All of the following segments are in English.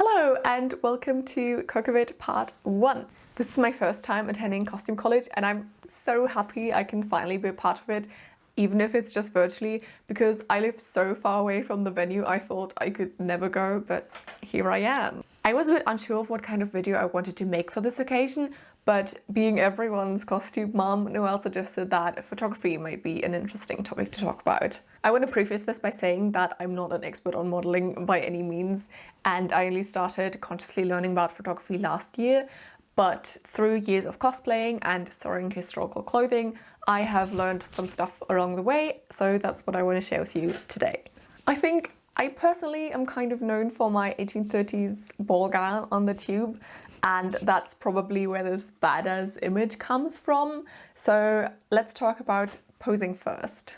Hello and welcome to Cookavit Part 1. This is my first time attending costume college and I'm so happy I can finally be a part of it, even if it's just virtually, because I live so far away from the venue I thought I could never go, but here I am. I was a bit unsure of what kind of video I wanted to make for this occasion, but being everyone's costume mom, Noelle suggested that photography might be an interesting topic to talk about. I want to preface this by saying that I'm not an expert on modeling by any means, and I only started consciously learning about photography last year, but through years of cosplaying and sewing historical clothing, I have learned some stuff along the way, so that's what I want to share with you today. I think I personally am kind of known for my 1830s ball gown on the tube, and that's probably where this badass image comes from. So let's talk about posing first.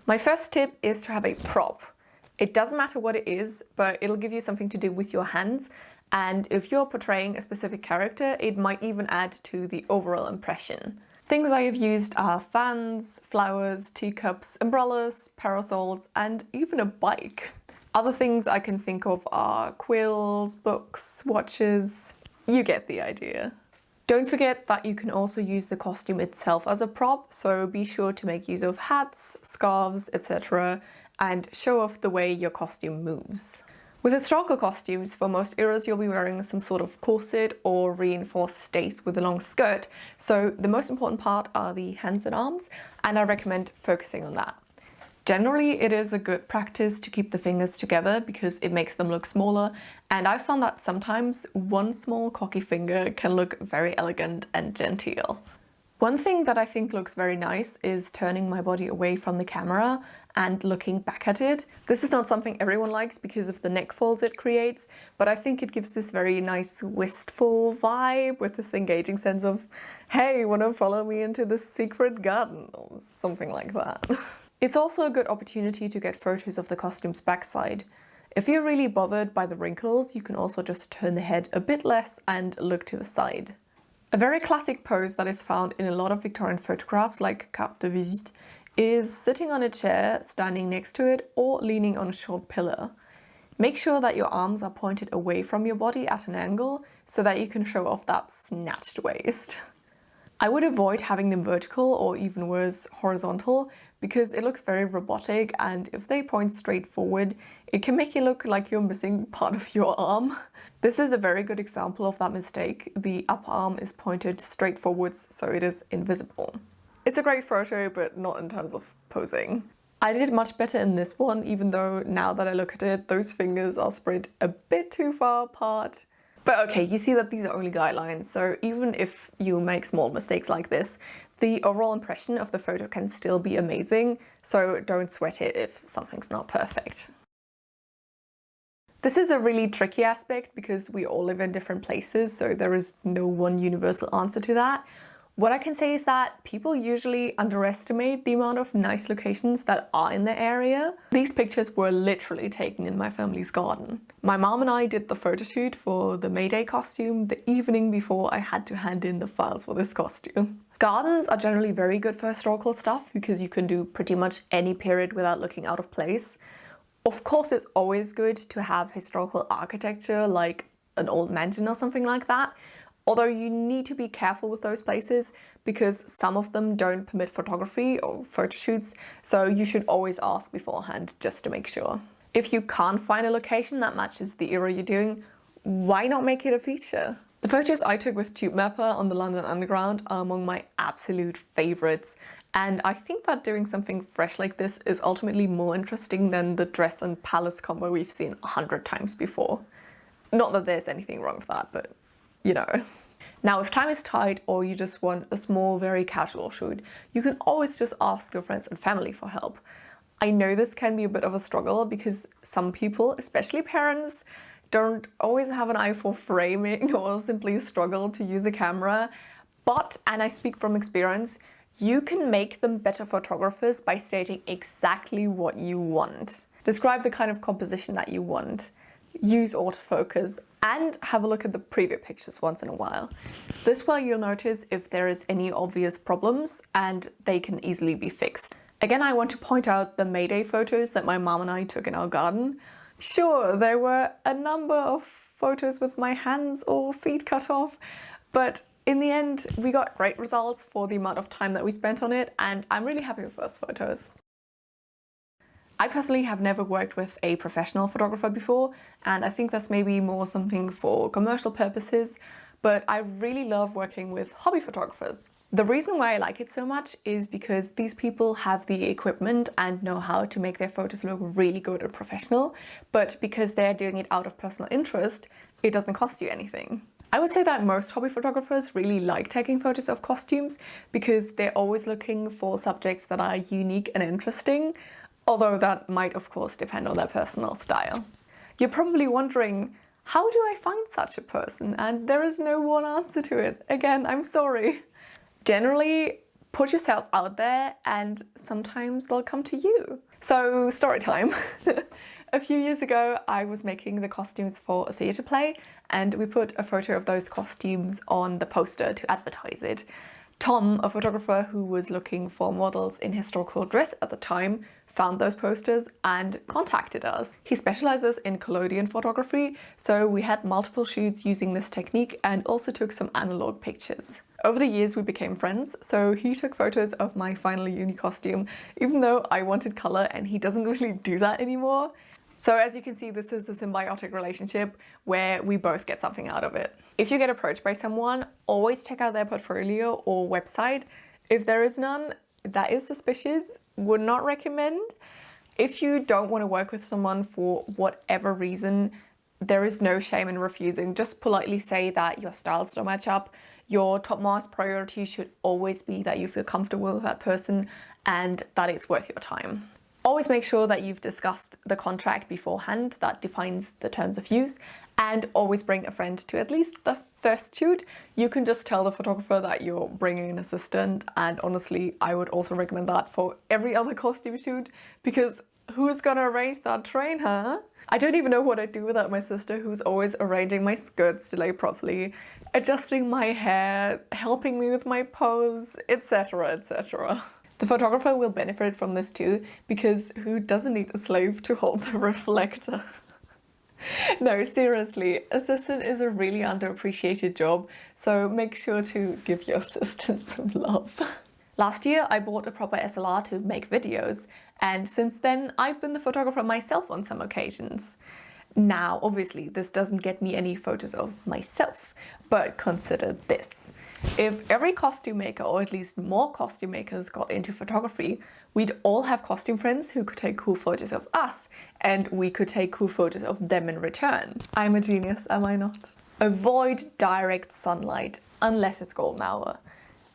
My first tip is to have a prop. It doesn't matter what it is, but it'll give you something to do with your hands. And if you're portraying a specific character, it might even add to the overall impression. Things I have used are fans, flowers, teacups, umbrellas, parasols, and even a bike. Other things I can think of are quills, books, watches. You get the idea. Don't forget that you can also use the costume itself as a prop, so be sure to make use of hats, scarves, etc. and show off the way your costume moves. With historical costumes, for most eras you'll be wearing some sort of corset or reinforced stays with a long skirt, so the most important part are the hands and arms, and I recommend focusing on that. Generally, it is a good practice to keep the fingers together because it makes them look smaller, and I found that sometimes one small cocky finger can look very elegant and genteel. One thing that I think looks very nice is turning my body away from the camera and looking back at it. This is not something everyone likes because of the neck folds it creates, but I think it gives this very nice wistful vibe with this engaging sense of, hey, wanna follow me into the secret garden? Or something like that. It's also a good opportunity to get photos of the costume's backside. If you're really bothered by the wrinkles, you can also just turn the head a bit less and look to the side. A very classic pose that is found in a lot of Victorian photographs, like carte de visite, is sitting on a chair, standing next to it, or leaning on a short pillar. Make sure that your arms are pointed away from your body at an angle so that you can show off that snatched waist. I would avoid having them vertical or even worse, horizontal, because it looks very robotic, and if they point straight forward, it can make you look like you're missing part of your arm. This is a very good example of that mistake. The upper arm is pointed straight forwards, so it is invisible. It's a great photo, but not in terms of posing. I did much better in this one, even though now that I look at it, those fingers are spread a bit too far apart. But okay, you see that these are only guidelines, so even if you make small mistakes like this, the overall impression of the photo can still be amazing, so don't sweat it if something's not perfect. This is a really tricky aspect because we all live in different places, so there is no one universal answer to that. What I can say is that people usually underestimate the amount of nice locations that are in the area. These pictures were literally taken in my family's garden. My mom and I did the photo shoot for the May Day costume the evening before I had to hand in the files for this costume. Gardens are generally very good for historical stuff because you can do pretty much any period without looking out of place. Of course, it's always good to have historical architecture like an old mansion or something like that. Although you need to be careful with those places because some of them don't permit photography or photo shoots, so you should always ask beforehand just to make sure. If you can't find a location that matches the era you're doing, why not make it a feature? The photos I took with Tube Mapper on the London Underground are among my absolute favorites, and I think that doing something fresh like this is ultimately more interesting than the dress and palace combo we've seen 100 times before. Not that there's anything wrong with that, but you know. Now, if time is tight or you just want a small, very casual shoot, you can always just ask your friends and family for help. I know this can be a bit of a struggle because some people, especially parents, don't always have an eye for framing or simply struggle to use a camera. But, and I speak from experience, you can make them better photographers by stating exactly what you want. Describe the kind of composition that you want. Use autofocus and have a look at the preview pictures once in a while. This way you'll notice if there is any obvious problems and they can easily be fixed. Again, I want to point out the May Day photos that my mom and I took in our garden. Sure, there were a number of photos with my hands or feet cut off, but in the end, we got great results for the amount of time that we spent on it, and I'm really happy with those photos. I personally have never worked with a professional photographer before, and I think that's maybe more something for commercial purposes, but I really love working with hobby photographers. The reason why I like it so much is because these people have the equipment and know how to make their photos look really good and professional, but because they're doing it out of personal interest, it doesn't cost you anything. I would say that most hobby photographers really like taking photos of costumes because they're always looking for subjects that are unique and interesting, although that might of course depend on their personal style. You're probably wondering, how do I find such a person? And there is no one answer to it. Again, I'm sorry. Generally, put yourself out there and sometimes they'll come to you. So, story time. A few years ago, I was making the costumes for a theatre play and we put a photo of those costumes on the poster to advertise it. Tom, a photographer who was looking for models in historical dress at the time, found those posters and contacted us. He specializes in collodion photography, so we had multiple shoots using this technique and also took some analog pictures. Over the years we became friends, so he took photos of my final uni costume, even though I wanted color and he doesn't really do that anymore. So as you can see, this is a symbiotic relationship where we both get something out of it. If you get approached by someone, always check out their portfolio or website. If there is none, that is suspicious, would not recommend. If you don't want to work with someone for whatever reason, there is no shame in refusing. Just politely say that your styles don't match up. Your topmost priority should always be that you feel comfortable with that person and that it's worth your time. Always make sure that you've discussed the contract beforehand that defines the terms of use, and always bring a friend to at least the first shoot. You can just tell the photographer that you're bringing an assistant, and honestly, I would also recommend that for every other costume shoot, because who's gonna arrange that train, huh? I don't even know what I'd do without my sister, who's always arranging my skirts to lay properly, adjusting my hair, helping me with my pose, etc, etc. The photographer will benefit from this too, because who doesn't need a slave to hold the reflector? No, seriously, assistant is a really underappreciated job, so make sure to give your assistant some love. Last year, I bought a proper SLR to make videos, and since then, I've been the photographer myself on some occasions. Now, obviously, this doesn't get me any photos of myself, but consider this. If every costume maker, or at least more costume makers, got into photography, we'd all have costume friends who could take cool photos of us, and we could take cool photos of them in return. I'm a genius, am I not? Avoid direct sunlight, unless it's golden hour.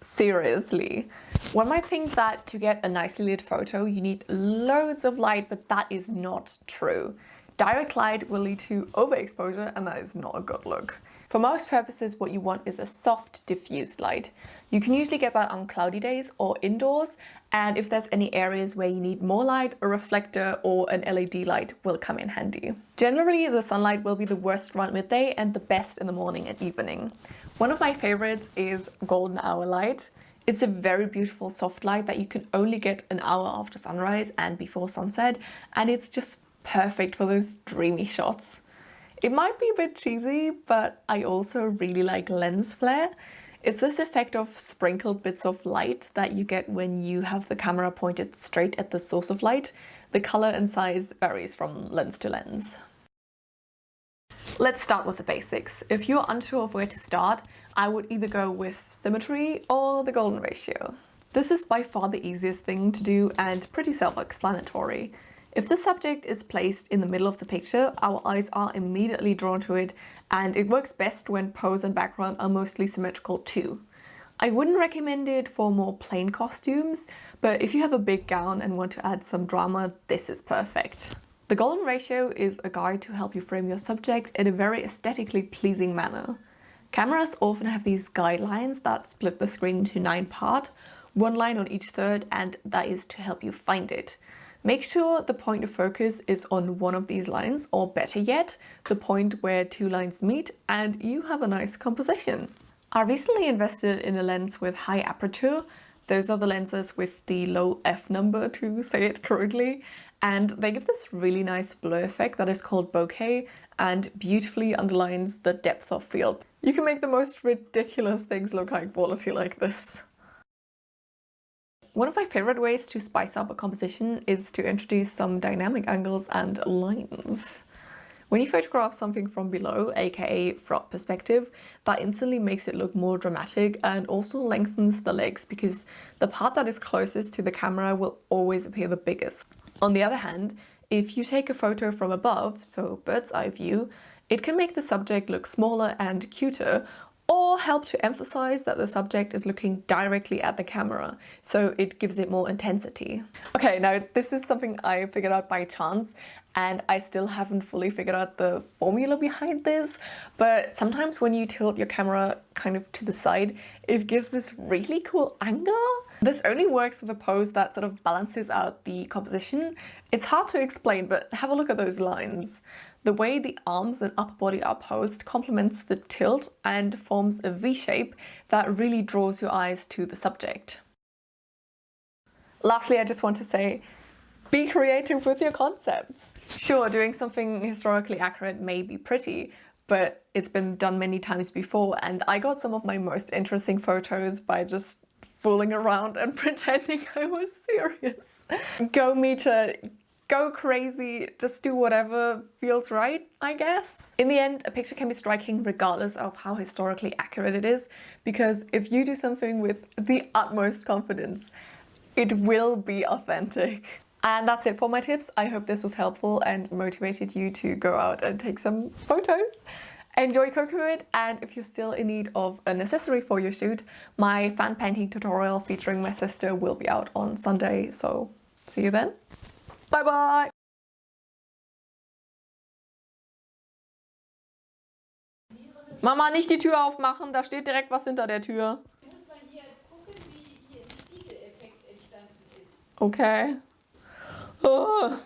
Seriously. One might think that to get a nicely lit photo, you need loads of light, but that is not true. Direct light will lead to overexposure, and that is not a good look. For most purposes, what you want is a soft, diffused light. You can usually get that on cloudy days or indoors, and if there's any areas where you need more light, a reflector or an LED light will come in handy. Generally, the sunlight will be the worst around midday and the best in the morning and evening. One of my favorites is golden hour light. It's a very beautiful soft light that you can only get an hour after sunrise and before sunset, and it's just perfect for those dreamy shots. It might be a bit cheesy, but I also really like lens flare. It's this effect of sprinkled bits of light that you get when you have the camera pointed straight at the source of light. The color and size varies from lens to lens. Let's start with the basics. If you're unsure of where to start, I would either go with symmetry or the golden ratio. This is by far the easiest thing to do and pretty self-explanatory. If the subject is placed in the middle of the picture, our eyes are immediately drawn to it, and it works best when pose and background are mostly symmetrical too. I wouldn't recommend it for more plain costumes, but if you have a big gown and want to add some drama, this is perfect. The golden ratio is a guide to help you frame your subject in a very aesthetically pleasing manner. Cameras often have these guidelines that split the screen into 9 parts, 1 line on each third, and that is to help you find it. Make sure the point of focus is on one of these lines, or better yet, the point where 2 lines meet, and you have a nice composition. I recently invested in a lens with high aperture. Those are the lenses with the low f number, to say it correctly, And they give this really nice blur effect that is called bokeh and beautifully underlines the depth of field. You can make the most ridiculous things look high quality like this. One of my favorite ways to spice up a composition is to introduce some dynamic angles and lines. When you photograph something from below, aka front perspective, that instantly makes it look more dramatic and also lengthens the legs because the part that is closest to the camera will always appear the biggest. On the other hand, if you take a photo from above, so bird's eye view, it can make the subject look smaller and cuter, or help to emphasize that the subject is looking directly at the camera, so it gives it more intensity. Okay, now this is something I figured out by chance, and I still haven't fully figured out the formula behind this, but sometimes when you tilt your camera kind of to the side, it gives this really cool angle. This only works with a pose that sort of balances out the composition. It's hard to explain, but have a look at those lines. The way the arms and upper body are posed complements the tilt and forms a V shape that really draws your eyes to the subject. Lastly, I just want to say, be creative with your concepts. Sure, doing something historically accurate may be pretty, but it's been done many times before, and I got some of my most interesting photos by just fooling around and pretending I was serious. Go meter. Go crazy, just do whatever feels right, I guess. In the end, a picture can be striking regardless of how historically accurate it is, because if you do something with the utmost confidence, it will be authentic. And that's it for my tips. I hope this was helpful and motivated you to go out and take some photos. Enjoy cooking with it, and if you're still in need of an accessory for your shoot, my fan painting tutorial featuring my sister will be out on Sunday, so see you then. Bye bye! Mama, nicht die Tür aufmachen, da steht direkt was hinter der Tür. Muss man hier gucken, wie hier ein Spiegeleffekt entstanden ist. Okay. Oh.